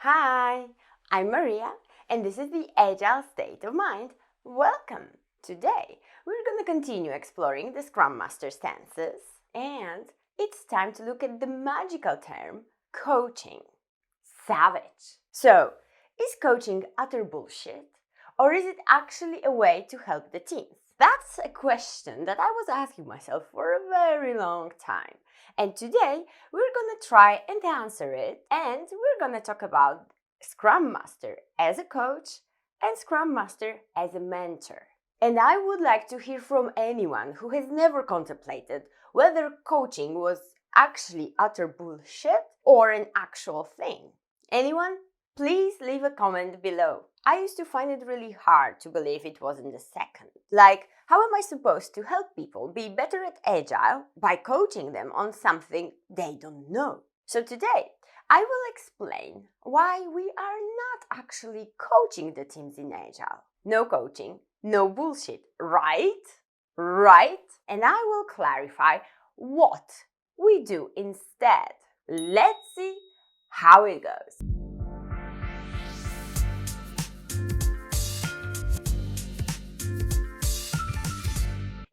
Hi, I'm Maria, and this is the Agile State of Mind. Welcome! Today, we're going to continue exploring the Scrum Master stances, and it's time to look at the magical term coaching. Savage! So, is coaching utter bullshit, or is it actually a way to help the teams? That's a question that I was asking myself for a very long time. And today, we're gonna try and answer it, and we're gonna talk about Scrum Master as a coach and Scrum Master as a mentor. And I would like to hear from anyone who has never contemplated whether coaching was actually utter bullshit or an actual thing. Anyone? Please leave a comment below. I used to find it really hard to believe it wasn't a second. Like, how am I supposed to help people be better at Agile by coaching them on something they don't know? So today, I will explain why we are not actually coaching the teams in Agile. No coaching, no bullshit, right? Right? And I will clarify what we do instead. Let's see how it goes.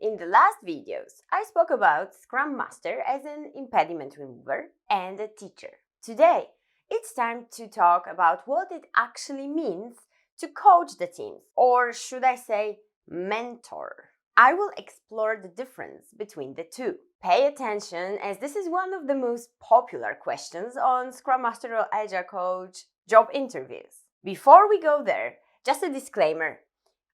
In the last videos, I spoke about Scrum Master as an impediment remover and a teacher. Today, it's time to talk about what it actually means to coach the teams, or should I say, mentor. I will explore the difference between the two. Pay attention, as this is one of the most popular questions on Scrum Master or Agile Coach job interviews. Before we go there, just a disclaimer.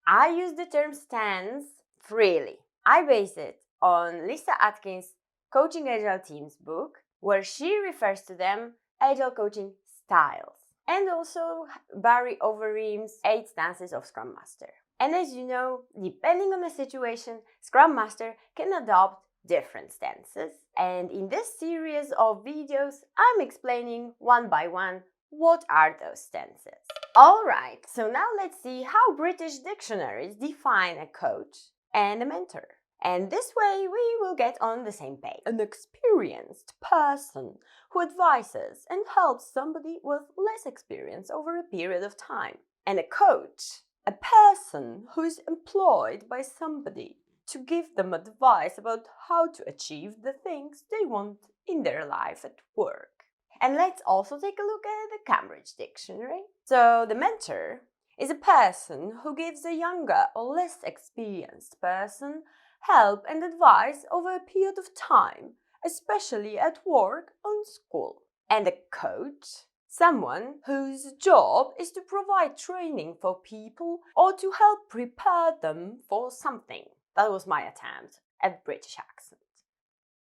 I use the term stance freely. I base it on Lisa Atkins' Coaching Agile Teams book, where she refers to them Agile coaching styles, and also Barry Overeem's 8 stances of Scrum Master. And as you know, depending on the situation, Scrum Master can adopt different stances. And in this series of videos, I'm explaining one by one what are those stances. Alright, so now let's see how British dictionaries define a coach and a mentor. And this way we will get on the same page. An experienced person who advises and helps somebody with less experience over a period of time. And a coach, a person who is employed by somebody to give them advice about how to achieve the things they want in their life at work. And let's also take a look at the Cambridge Dictionary. So the mentor is a person who gives a younger or less experienced person help and advice over a period of time, especially at work or school. And a coach, someone whose job is to provide training for people or to help prepare them for something. That was my attempt at British accent.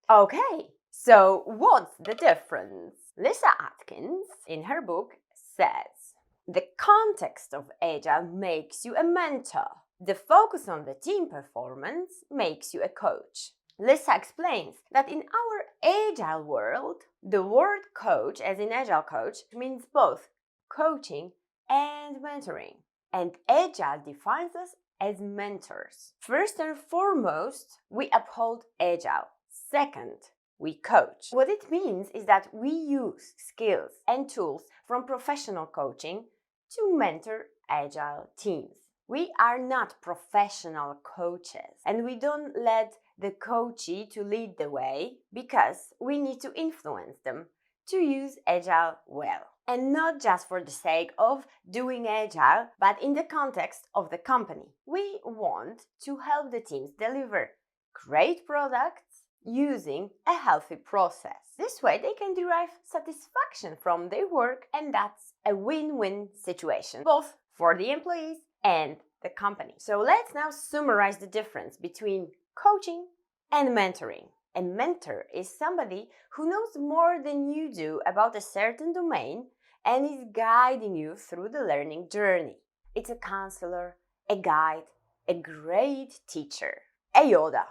Okay, so what's the difference? Lisa Atkins, in her book, says, the context of Agile makes you a mentor. The focus on the team performance makes you a coach. Lisa explains that in our Agile world, the word coach, as in Agile Coach, means both coaching and mentoring. And Agile defines us as mentors. First and foremost, we uphold Agile. Second, we coach. What it means is that we use skills and tools from professional coaching to mentor Agile teams. We are not professional coaches, and we don't let the coachee to lead the way because we need to influence them to use Agile well. And not just for the sake of doing Agile, but in the context of the company. We want to help the teams deliver great products using a healthy process. This way they can derive satisfaction from their work, and that's a win-win situation, both for the employees and the company. So let's now summarize the difference between coaching and mentoring. A mentor is somebody who knows more than you do about a certain domain and is guiding you through the learning journey. It's a counselor, a guide, a great teacher, a Yoda.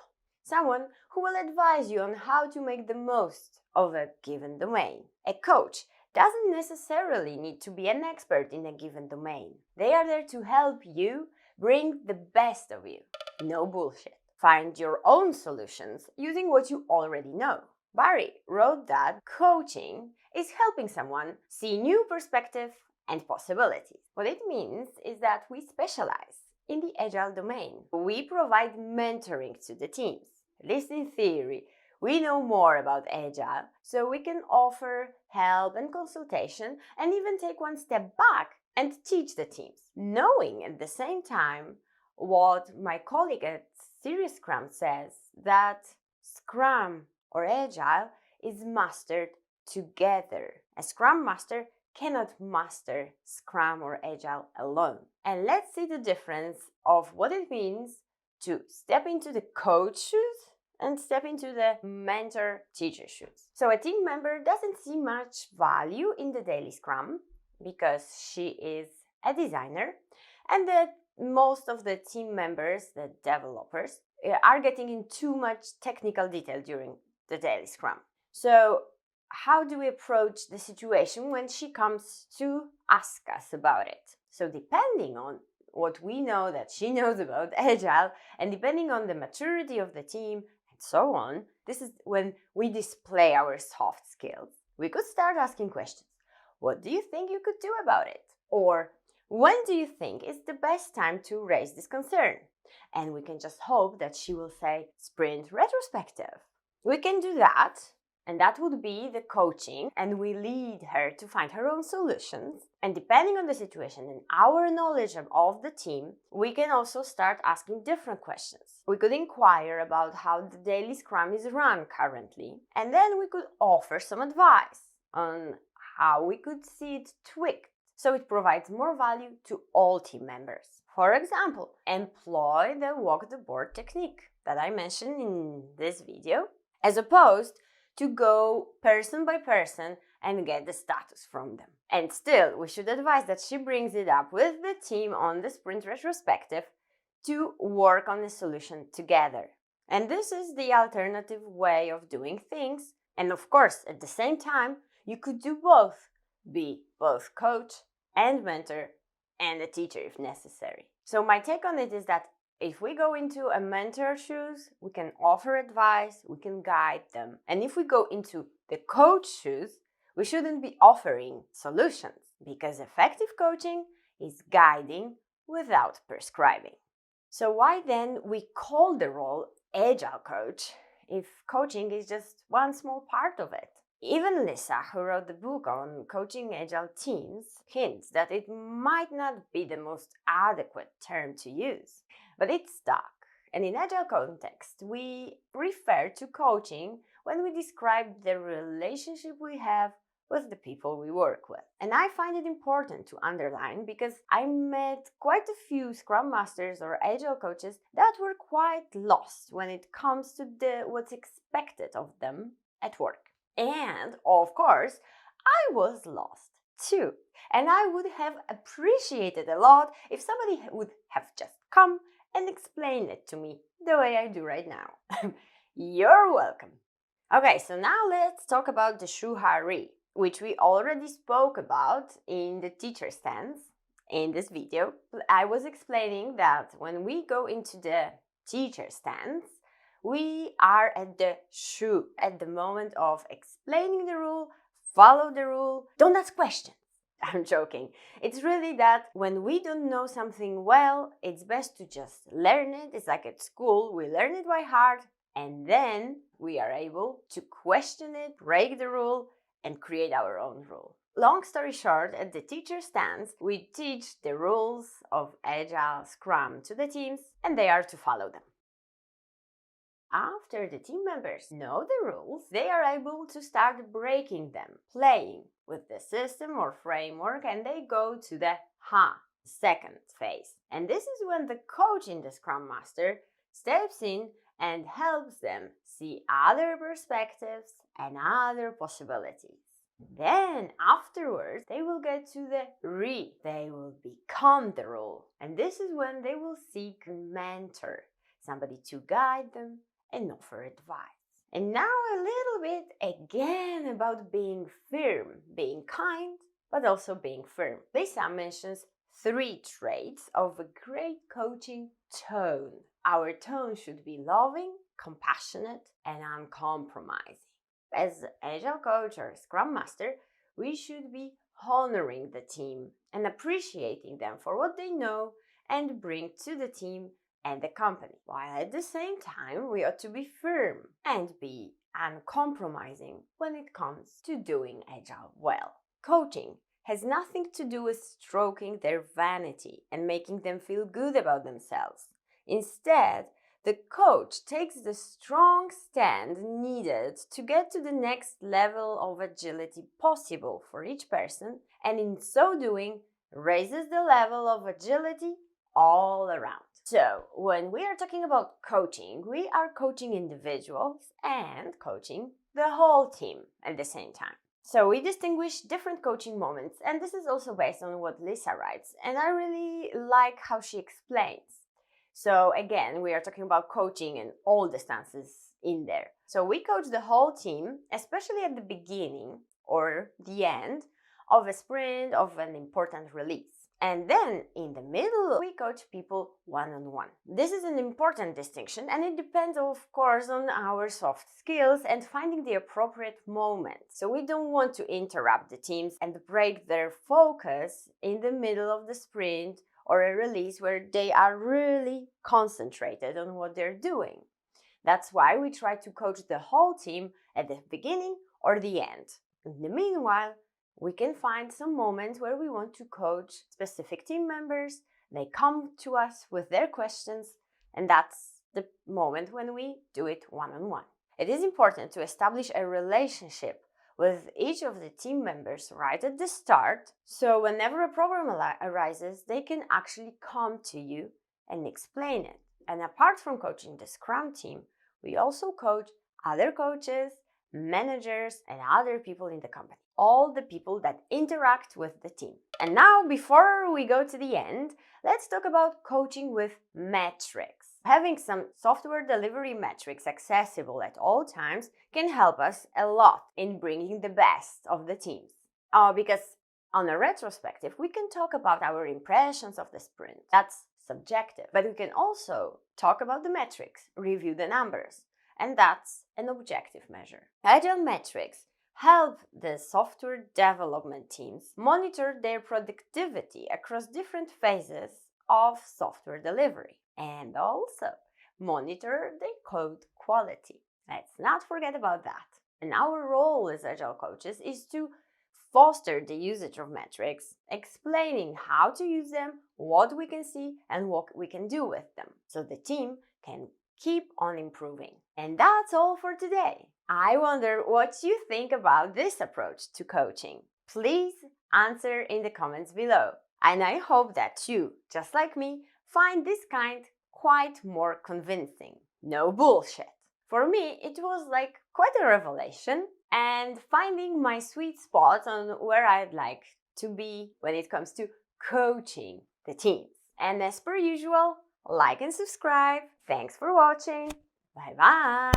Someone who will advise you on how to make the most of a given domain. A coach doesn't necessarily need to be an expert in a given domain. They are there to help you bring the best of you. No bullshit. Find your own solutions using what you already know. Barry wrote that coaching is helping someone see new perspective and possibilities. What it means is that we specialize in the Agile domain. We provide mentoring to the teams. At least in theory, we know more about Agile, so we can offer help and consultation and even take one step back and teach the teams, knowing at the same time what my colleague at Serious Scrum says, that Scrum or Agile is mastered together. A Scrum Master cannot master Scrum or Agile alone. And let's see the difference of what it means to step into the coach shoes and step into the mentor-teacher shoes. So a team member doesn't see much value in the daily Scrum because she is a designer, and most of the team members, the developers, are getting in too much technical detail during the daily Scrum. So how do we approach the situation when she comes to ask us about it? So depending on what we know that she knows about Agile, and depending on the maturity of the team and so on, this is when we display our soft skills. We could start asking questions. What do you think you could do about it? Or when do you think is the best time to raise this concern? And we can just hope that she will say sprint retrospective. We can do that, and that would be the coaching, and we lead her to find her own solutions. And depending on the situation and our knowledge of the team, we can also start asking different questions. We could inquire about how the daily Scrum is run currently, and then we could offer some advice on how we could see it tweaked so it provides more value to all team members. For example, employ the walk the board technique that I mentioned in this video, as opposed to go person by person and get the status from them. And still, we should advise that she brings it up with the team on the sprint retrospective to work on the solution together. And this is the alternative way of doing things. And of course, at the same time, you could do both. Be both coach and mentor and a teacher if necessary. So my take on it is that if we go into a mentor shoes, we can offer advice, we can guide them. And if we go into the coach shoes, we shouldn't be offering solutions, because effective coaching is guiding without prescribing. So why then we call the role Agile Coach if coaching is just one small part of it? Even Lisa, who wrote the book on coaching Agile teams, hints that it might not be the most adequate term to use, but it's stuck. And in Agile context, we refer to coaching when we describe the relationship we have with the people we work with. And I find it important to underline because I met quite a few Scrum Masters or Agile coaches that were quite lost when it comes to what's expected of them at work. And of course, I was lost too. And I would have appreciated a lot if somebody would have just come and explained it to me the way I do right now. You're welcome. Okay, so now let's talk about the ShuHaRi, which we already spoke about in the teacher stance. In this video, I was explaining that when we go into the teacher stance, we are at the shu, at the moment of explaining the rule, follow the rule, don't ask questions. I'm joking. It's really that when we don't know something well, it's best to just learn it. It's like at school, we learn it by heart, and then we are able to question it, break the rule, and create our own rule. Long story short, at the teacher stance, we teach the rules of Agile Scrum to the teams, and they are to follow them. After the team members know the rules, they are able to start breaking them, playing with the system or framework, and they go to the second phase. And this is when the coach in the Scrum Master steps in and helps them see other perspectives and other possibilities. Then afterwards, they will get to the re. They will become the rule. And this is when they will seek a mentor, somebody to guide them and offer advice. And now a little bit again about being firm, being kind, but also being firm. Lisa mentions 3 traits of a great coaching tone. Our tone should be loving, compassionate, and uncompromising. As Agile Coach or Scrum Master, we should be honoring the team and appreciating them for what they know and bring to the team and the company. While at the same time, we ought to be firm and be uncompromising when it comes to doing Agile well. Coaching has nothing to do with stroking their vanity and making them feel good about themselves. Instead, the coach takes the strong stand needed to get to the next level of agility possible for each person, and in so doing, raises the level of agility all around. So, when we are talking about coaching, we are coaching individuals and coaching the whole team at the same time. So we distinguish different coaching moments, and this is also based on what Lisa writes, and I really like how she explains. So again, we are talking about coaching and all the stances in there. So we coach the whole team, especially at the beginning or the end of a sprint of an important release. And then in the middle, we coach people one-on-one. This is an important distinction, and it depends, of course, on our soft skills and finding the appropriate moment. So we don't want to interrupt the teams and break their focus in the middle of the sprint or a release where they are really concentrated on what they're doing. That's why we try to coach the whole team at the beginning or the end. In the meanwhile, we can find some moments where we want to coach specific team members. They come to us with their questions, and that's the moment when we do it one-on-one. It is important to establish a relationship with each of the team members right at the start, so whenever a problem arises, they can actually come to you and explain it. And apart from coaching the Scrum team, we also coach other coaches, managers, and other people in the company. All the people that interact with the team. And now, before we go to the end, let's talk about coaching with metrics. Having some software delivery metrics accessible at all times can help us a lot in bringing the best of the teams. Because on a retrospective, we can talk about our impressions of the sprint. That's subjective. But we can also talk about the metrics, review the numbers, and that's an objective measure. Agile metrics help the software development teams monitor their productivity across different phases of software delivery and also monitor their code quality. Let's not forget about that. And our role as Agile coaches is to foster the usage of metrics, explaining how to use them, what we can see, and what we can do with them, so the team can keep on improving. And that's all for today. I wonder what you think about this approach to coaching. Please answer in the comments below. And I hope that you, just like me, find this kind quite more convincing. No bullshit. For me, it was like quite a revelation and finding my sweet spot on where I'd like to be when it comes to coaching the teams. And as per usual, like and subscribe. Thanks for watching. Bye bye.